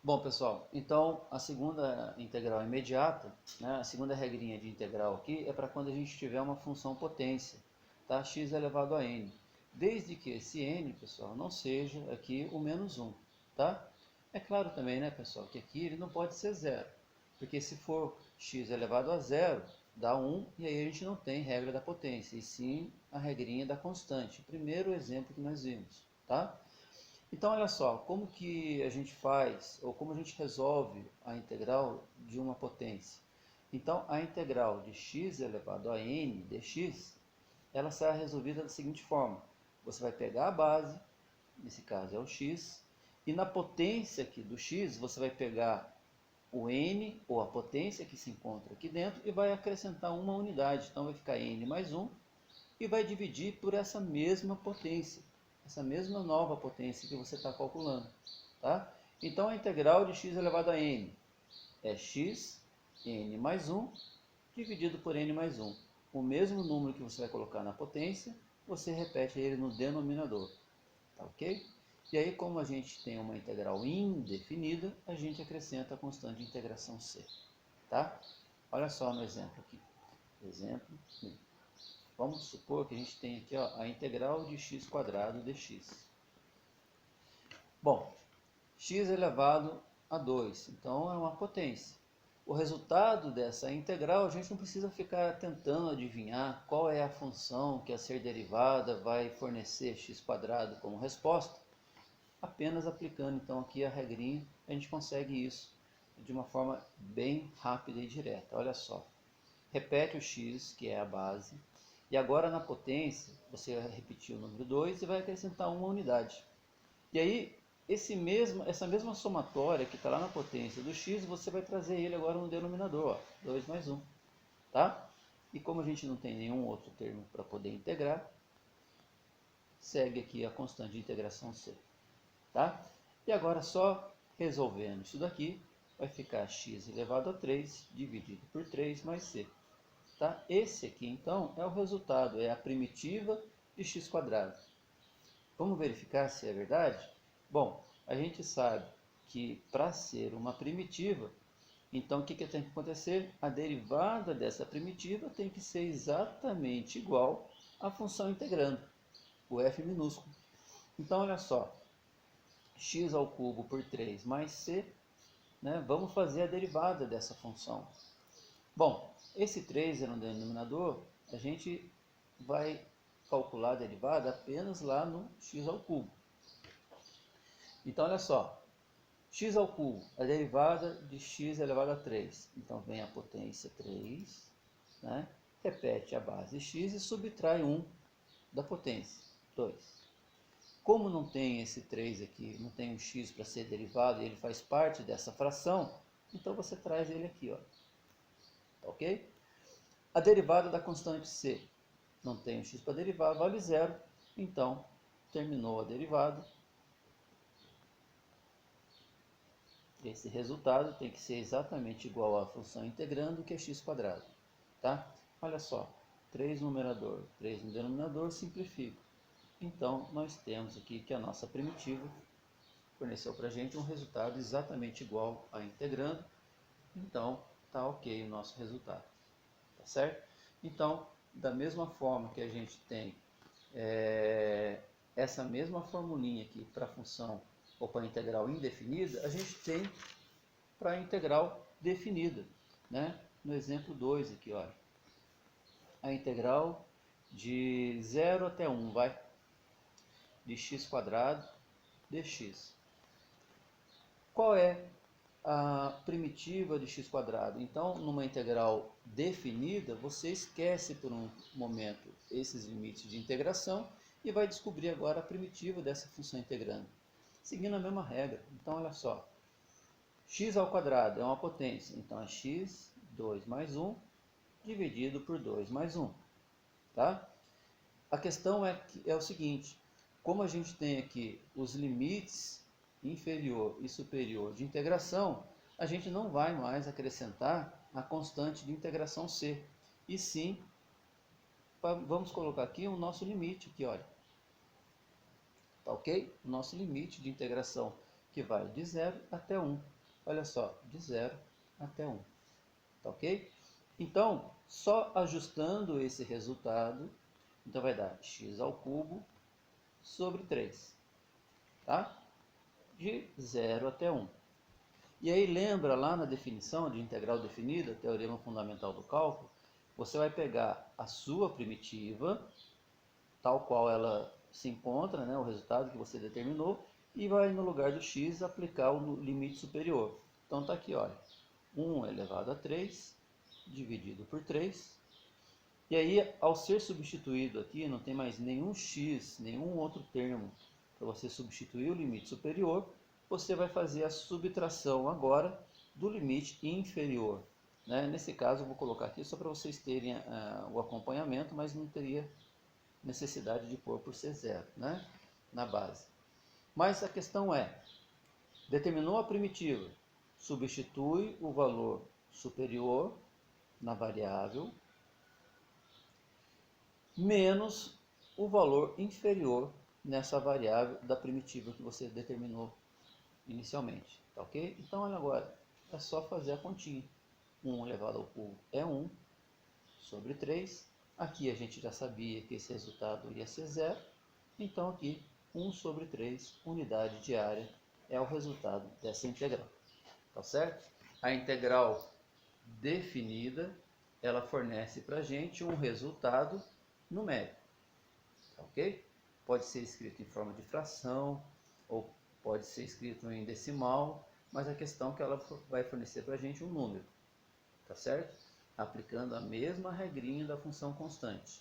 Bom, pessoal, então a segunda integral imediata, né, a segunda regrinha de integral aqui é para quando a gente tiver uma função potência, tá? X elevado a n. Desde que esse n, pessoal, não seja aqui o menos 1, tá? É claro também, né, pessoal, que aqui ele não pode ser zero, porque se for x elevado a zero, dá 1, e aí a gente não tem regra da potência, e sim a regrinha da constante, o primeiro exemplo que nós vimos, tá? Então, olha só, como que a gente faz, ou como a gente resolve a integral de uma potência? Então, a integral de x elevado a n dx, ela será resolvida da seguinte forma. Você vai pegar a base, nesse caso é o x, e na potência aqui do x, você vai pegar o n, ou a potência que se encontra aqui dentro, e vai acrescentar uma unidade. Então, vai ficar n mais 1, e vai dividir por essa mesma potência, essa mesma nova potência que você está calculando. Tá? Então a integral de x elevado a n é x, n mais 1, dividido por n mais 1. O mesmo número que você vai colocar na potência, você repete ele no denominador. Tá ok? E aí, como a gente tem uma integral indefinida, a gente acrescenta a constante de integração c. Tá? Olha só no exemplo aqui. Exemplo 1. Vamos supor que a gente tem aqui ó, a integral de x quadrado dx. Bom, x elevado a 2, então é uma potência. O resultado dessa integral, a gente não precisa ficar tentando adivinhar qual é a função que a ser derivada vai fornecer x quadrado como resposta. Apenas aplicando então aqui a regrinha, a gente consegue isso de uma forma bem rápida e direta. Olha só, repete o x, que é a base, e agora na potência, você vai repetir o número 2 e vai acrescentar uma unidade. E aí, essa mesma somatória que está lá na potência do x, você vai trazer ele agora no denominador, ó, 2 mais 1. Tá? E como a gente não tem nenhum outro termo para poder integrar, segue aqui a constante de integração c. Tá? E agora só resolvendo isso daqui, vai ficar x elevado a 3 dividido por 3 mais c. Tá? Esse aqui, então, é o resultado, é a primitiva de x quadrado. Vamos verificar se é verdade? Bom, a gente sabe que para ser uma primitiva, então o que tem que acontecer? A derivada dessa primitiva tem que ser exatamente igual à função integrando, o f minúsculo. Então, olha só, x ao cubo por 3 mais c, né? Vamos fazer a derivada dessa função. Bom, esse 3 é no denominador, a gente vai calcular a derivada apenas lá no x ao cubo. Então, olha só, x ao cubo, a derivada de x elevado a 3. Então, vem a potência 3, né? Repete a base x e subtrai 1 da potência, 2. Como não tem esse 3 aqui, não tem um x para ser derivado e ele faz parte dessa fração, então você traz ele aqui, ó. Ok? A derivada da constante c, não tem um x para derivar, vale zero, então terminou a derivada. Esse resultado tem que ser exatamente igual à função integrando, que é x quadrado. Tá? Olha só, 3 no numerador, 3 no denominador, simplifica. Então, nós temos aqui que a nossa primitiva forneceu para a gente um resultado exatamente igual a integrando. Então, tá ok o nosso resultado. Tá certo? Então, da mesma forma que a gente tem essa mesma formulinha aqui para a função ou para a integral indefinida, a gente tem para a integral definida, né? No exemplo 2 aqui, olha. A integral de 0 até 1, vai, de x quadrado dx. Qual é a primitiva de x quadrado? Então, numa integral definida, você esquece por um momento esses limites de integração e vai descobrir agora a primitiva dessa função integrando, seguindo a mesma regra. Então, olha só, x ao quadrado é uma potência, então é x, 2 mais 1, dividido por 2 mais 1. Tá? A questão é o seguinte, como a gente tem aqui os limites inferior e superior de integração, a gente não vai mais acrescentar a constante de integração c, e sim, vamos colocar aqui o nosso limite, aqui, olha. Tá ok? O nosso limite de integração que vai de 0 até 1. Olha só, de 0 até 1. Tá ok? Então, só ajustando esse resultado, então vai dar x ao cubo sobre 3. Tá? De 0 até 1. E aí lembra lá na definição de integral definida, teorema fundamental do cálculo, você vai pegar a sua primitiva, tal qual ela se encontra, né, o resultado que você determinou, e vai no lugar do x aplicar o limite superior. Então está aqui, olha, 1 elevado a 3, dividido por 3. E aí, ao ser substituído aqui, não tem mais nenhum x, nenhum outro termo para você substituir o limite superior, você vai fazer a subtração agora do limite inferior. Né? Nesse caso, eu vou colocar aqui só para vocês terem o acompanhamento, mas não teria necessidade de pôr por ser zero, né? Na base. Mas a questão é, determinou a primitiva, substitui o valor superior na variável, menos o valor inferior nessa variável da primitiva que você determinou inicialmente, tá ok? Então, olha agora, é só fazer a continha. 1 elevado ao cubo é 1 sobre 3. Aqui a gente já sabia que esse resultado ia ser zero. Então, aqui, 1 sobre 3 unidade de área é o resultado dessa integral. Tá certo? A integral definida, ela fornece para a gente um resultado numérico. Tá ok? Pode ser escrito em forma de fração, ou pode ser escrito em decimal, mas a questão é que ela vai fornecer para a gente um número. Tá certo? Aplicando a mesma regrinha da função constante.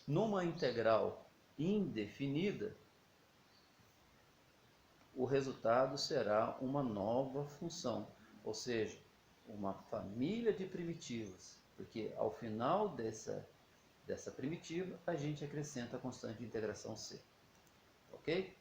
Numa integral indefinida, o resultado será uma nova função, ou seja, uma família de primitivas, porque ao final dessa primitiva a gente acrescenta a constante de integração c. Ok?